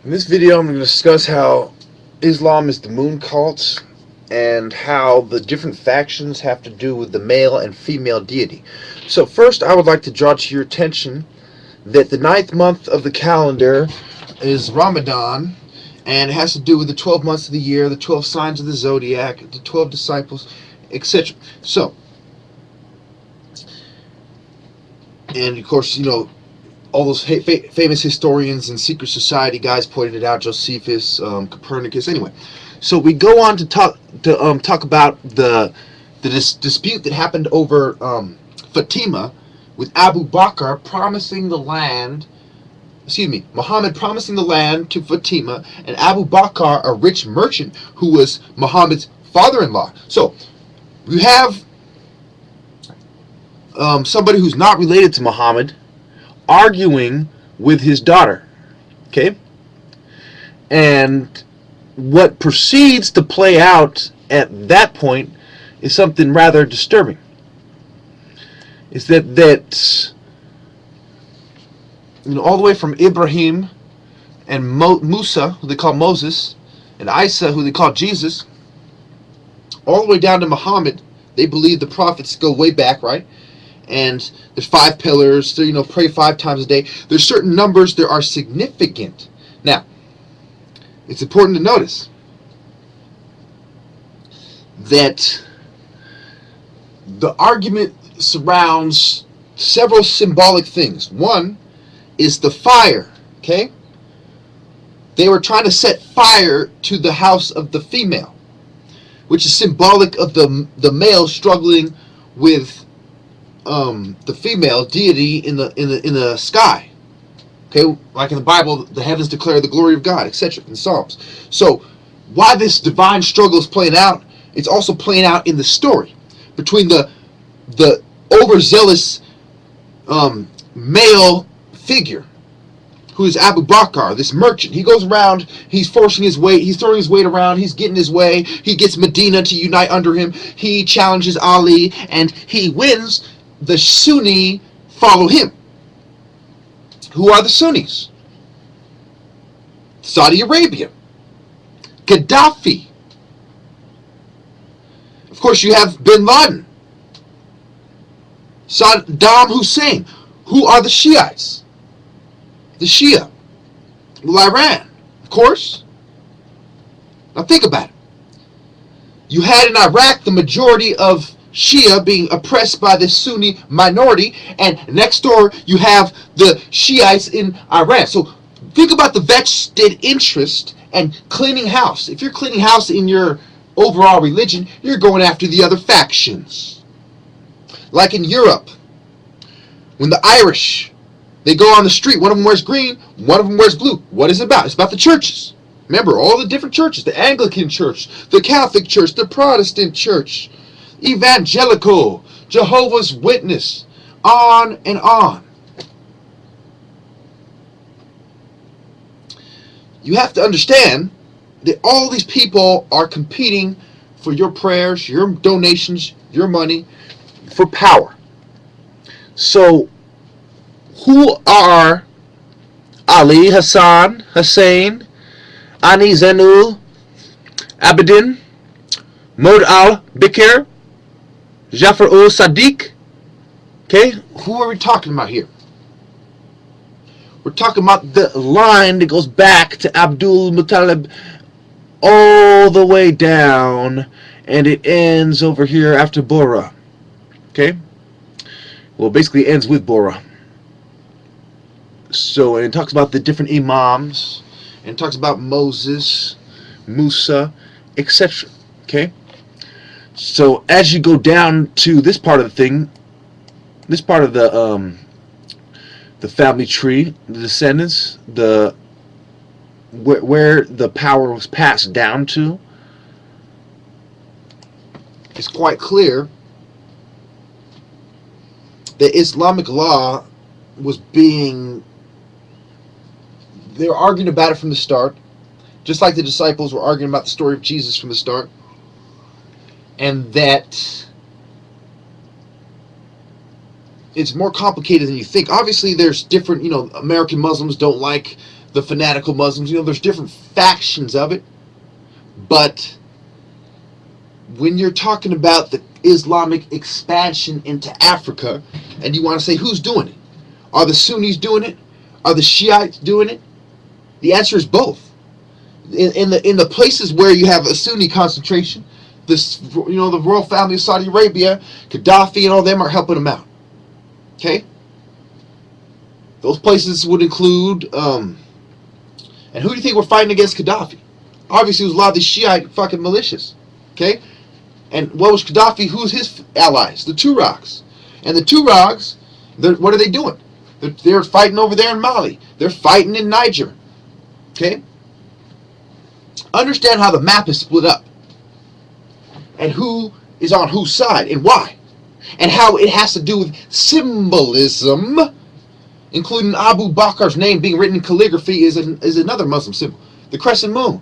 In this video, I'm going to discuss how Islam is the moon cult and how the different factions have to do with the male and female deity. So first, I would like to draw to your attention that the ninth month of the calendar is Ramadan, and it has to do with the 12 months of the year, the 12 signs of the zodiac, the 12 disciples, etc. So, and of course, all those famous historians and secret society guys pointed it out, Josephus, Copernicus. Anyway, so we go on to talk about the dispute that happened over Fatima, with Abu Bakr promising the land. Muhammad promising the land to Fatima, and Abu Bakr, a rich merchant who was Muhammad's father-in-law. So you have somebody who's not related to Muhammad arguing with his daughter, okay? And what proceeds to play out at that point is something rather disturbing. Is that all the way from Ibrahim and Musa, who they call Moses, and Isa, who they call Jesus, all the way down to Muhammad. They believe the prophets go way back, right? And there's 5 pillars. Pray 5 times a day. There's certain numbers that are significant. Now, it's important to notice that the argument surrounds several symbolic things. One is the fire, okay? They were trying to set fire to the house of the female, which is symbolic of the male struggling with the female deity in the sky. Okay, like in the Bible, the heavens declare the glory of God, etc. in Psalms. So, why this divine struggle is playing out, it's also playing out in the story between the overzealous male figure, who is Abu Bakr, this merchant. He goes around, he's forcing his weight, he's throwing his weight around, he's getting his way, he gets Medina to unite under him, he challenges Ali, and he wins. The Sunni follow him. Who are the Sunnis? Saudi Arabia, Gaddafi. Of course, you have bin Laden, Saddam Hussein. Who are the Shiites? The Shia. Well, Iran, of course. Now think about it. You had in Iraq the majority of Shia being oppressed by the Sunni minority, and next door you have the Shiites in Iran. So think about the vested interest and cleaning house. If you're cleaning house in your overall religion, you're going after the other factions. Like in Europe, when the Irish, they go on the street, one of them wears green, one of them wears blue. What is it about? It's about the churches. Remember, all the different churches, the Anglican Church, the Catholic Church, the Protestant Church, Evangelical, Jehovah's Witness, on and on. You have to understand that all these people are competing for your prayers, your donations, your money, for power. So, who are Ali, Hassan, Hussein, Ani Zainul Abidin, Mod al-Bikr, Jafar al-Sadiq? Okay, who are we talking about here? We're talking about the line that goes back to Abdul Muttalib all the way down, and it ends over here after Bora. Okay? Well, basically it ends with Bora. So, and it talks about the different imams, and it talks about Moses, Musa, etc. Okay? So, as you go down to this part of the thing, this part of the family tree, the descendants, where the power was passed down to, it's quite clear that Islamic law was being, they were arguing about it from the start, just like the disciples were arguing about the story of Jesus from the start, and that it's more complicated than you think. Obviously, there's different, American Muslims don't like the fanatical Muslims. There's different factions of it. But when you're talking about the Islamic expansion into Africa, and you want to say who's doing it? Are the Sunnis doing it? Are the Shiites doing it? The answer is both. In the places where you have a Sunni concentration, the royal family of Saudi Arabia, Gaddafi, and all them are helping them out. Okay, those places would include. And who do you think were fighting against Gaddafi? Obviously, it was a lot of the Shiite fucking militias. Okay, and what was Gaddafi? Who's his allies? The Tuaregs. And the Tuaregs, what are they doing? They're fighting over there in Mali. They're fighting in Niger. Okay. Understand how the map is split up, and who is on whose side, and why, and how it has to do with symbolism, including Abu Bakr's name being written in calligraphy is another Muslim symbol. The crescent moon,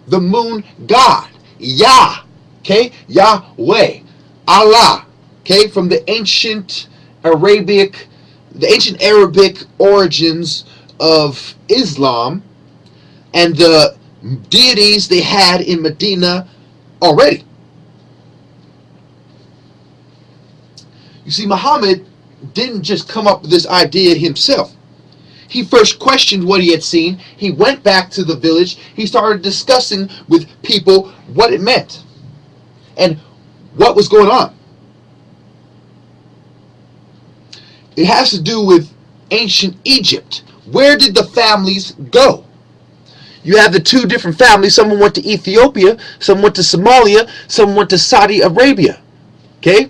the moon god, Yah, okay, Yahweh, Allah, okay, from the ancient Arabic origins of Islam, and the deities they had in Medina already. You see, Muhammad didn't just come up with this idea himself. He first questioned what he had seen. He went back to the village. He started discussing with people what it meant and what was going on. It has to do with ancient Egypt. Where did the families go? You have the two different families. Someone went to Ethiopia, some went to Somalia, some went to Saudi Arabia. Okay?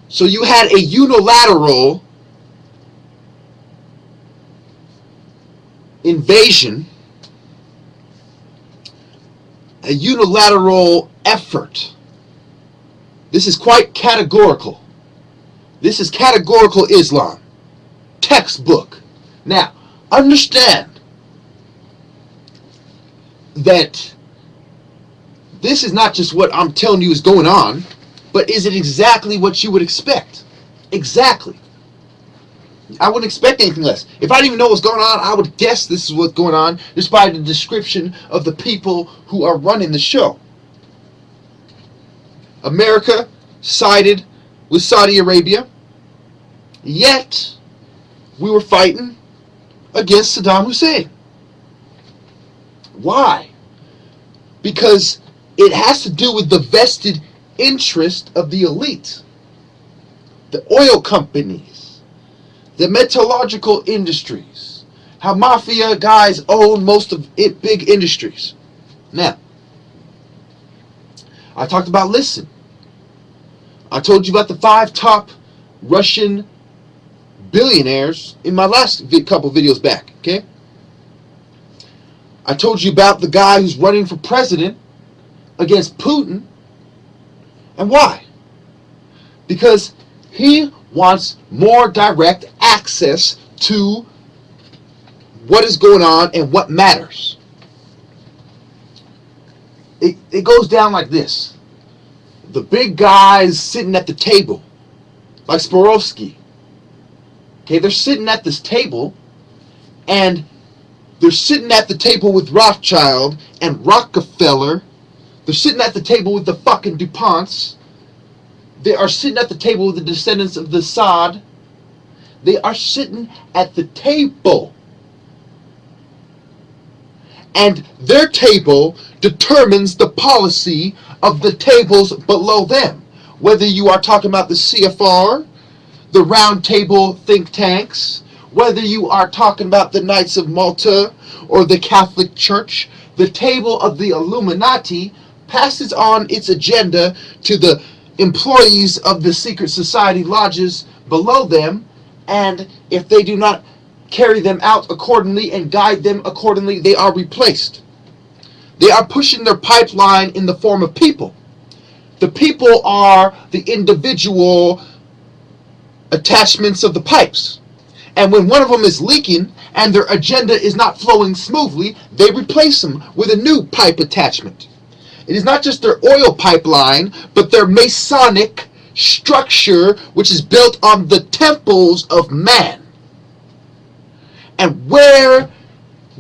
So you had a unilateral invasion, a unilateral effort. This is quite categorical. This is categorical Islam. Textbook. Now, understand that this is not just what I'm telling you is going on, but is it exactly what you would expect? Exactly. I wouldn't expect anything less. If I didn't even know what's going on, I would guess this is what's going on just by the description of the people who are running the show. America sided with Saudi Arabia, yet we were fighting against Saddam Hussein. Why? Because it has to do with the vested interest of the elite, the oil companies, the metallurgical industries, how mafia guys own most of it, big industries. Now, I talked about listen. I told you about the 5 top Russian billionaires in my last couple videos back, okay? I told you about the guy who's running for president against Putin. And why? Because he wants more direct access to what is going on and what matters. It goes down like this. The big guys sitting at the table, like Swarovski. Okay, they're sitting at this table, and they're sitting at the table with Rothschild and Rockefeller. They're sitting at the table with the fucking DuPonts. They are sitting at the table with the descendants of the Saud. They are sitting at the table. And their table determines the policy of the tables below them. Whether you are talking about the CFR, the Round Table think tanks, whether you are talking about the Knights of Malta or the Catholic Church, the table of the Illuminati passes on its agenda to the employees of the secret society lodges below them, and if they do not carry them out accordingly and guide them accordingly, they are replaced. They are pushing their pipeline in the form of people. The people are the individual attachments of the pipes. And when one of them is leaking and their agenda is not flowing smoothly, they replace them with a new pipe attachment. It is not just their oil pipeline, but their Masonic structure, which is built on the temples of man. And where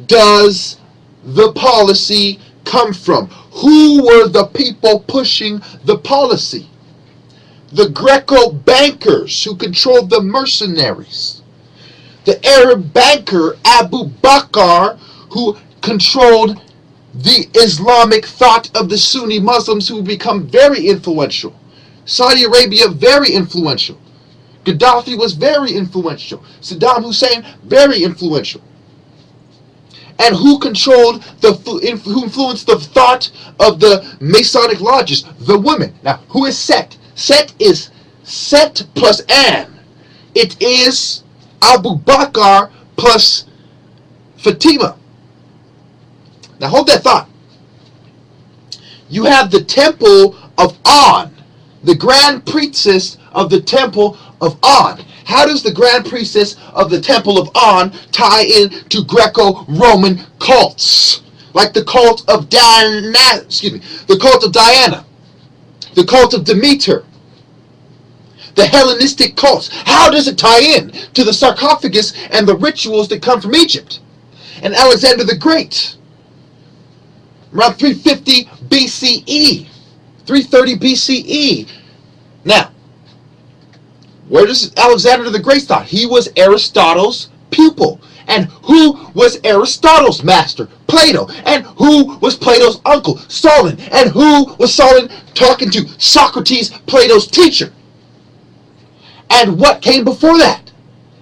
does the policy come from? Who were the people pushing the policy? The Greco bankers who controlled the mercenaries. The Arab banker Abu Bakr, who controlled the Islamic thought of the Sunni Muslims, who become very influential. Saudi Arabia, very influential. Gaddafi was very influential. Saddam Hussein, very influential. And who controlled who influenced the thought of the Masonic lodges? The women. Now, who is Set? Set is Set plus An. It is Abu Bakr plus Fatima. Now, hold that thought. You have the Temple of An, the Grand Priestess of the Temple of An. How does the Grand Priestess of the Temple of An tie in to Greco-Roman cults? Like the cult of the cult of Diana, the cult of Demeter, the Hellenistic cults. How does it tie in to the sarcophagus and the rituals that come from Egypt? And Alexander the Great, around 350 BCE, 330 BCE. Now, where does Alexander the Great start? He was Aristotle's pupil. And who was Aristotle's master? Plato. And who was Plato's uncle? Solon. And who was Solon talking to? Socrates, Plato's teacher. And what came before that?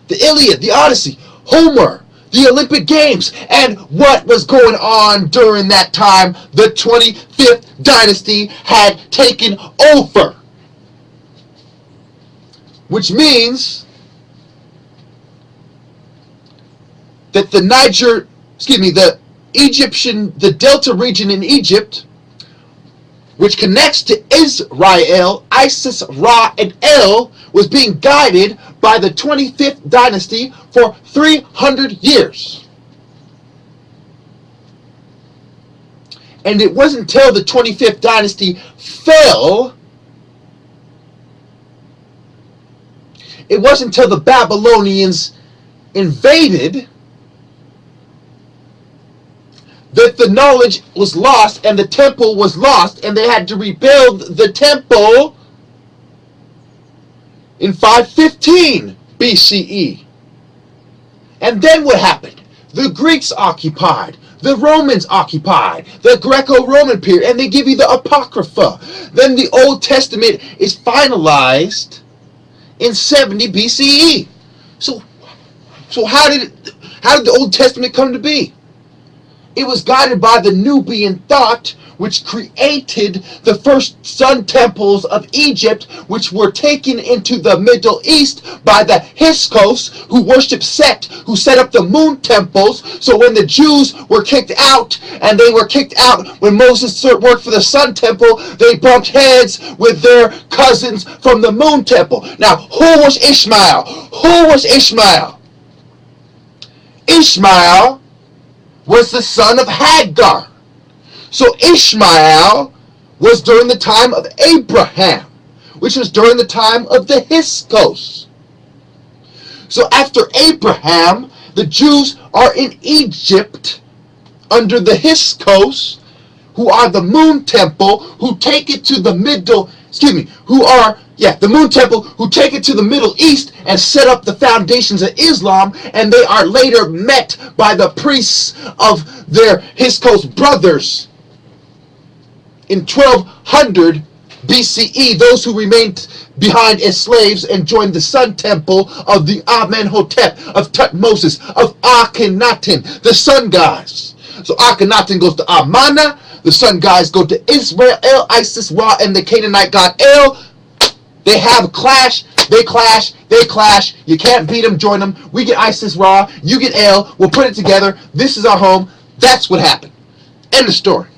The Iliad, the Odyssey, Homer, the Olympic Games. And what was going on during that time? The 25th dynasty had taken over. Which means that the Delta region in Egypt, which connects to Israel, Isis, Ra, and El, was being guided by the 25th dynasty for 300 years. And it wasn't until the 25th dynasty fell, it wasn't until the Babylonians invaded that the knowledge was lost and the temple was lost, and they had to rebuild the temple in 515 BCE. And then what happened? The Greeks occupied, the Romans occupied, the Greco-Roman period, and they give you the Apocrypha. Then the Old Testament is finalized in 70 BCE. So how did the Old Testament come to be? It was guided by the Nubian thought, which created the first sun temples of Egypt, which were taken into the Middle East by the Hyksos, who worshipped Set, who set up the moon temples. So when the Jews were kicked out, and they were kicked out when Moses worked for the sun temple, they bumped heads with their cousins from the moon temple. Now, who was Ishmael? Who was Ishmael? Ishmael was the son of Hagar. So Ishmael was during the time of Abraham, which was during the time of the Hyksos. So after Abraham, the Jews are in Egypt under the Hyksos, who are the moon temple, who take it to the the moon temple, who take it to the Middle East and set up the foundations of Islam, and they are later met by the priests of their Hyksos brothers. In 1200 BCE, those who remained behind as slaves and joined the sun temple of the Amenhotep, of Tutmosis, of Akhenaten, the sun gods. So Akhenaten goes to Amana, the sun gods go to Israel, Isis, Ra, and the Canaanite god El. They have a clash, they clash. You can't beat them, join them. We get Isis, Ra, you get El, we'll put it together. This is our home. That's what happened. End of story.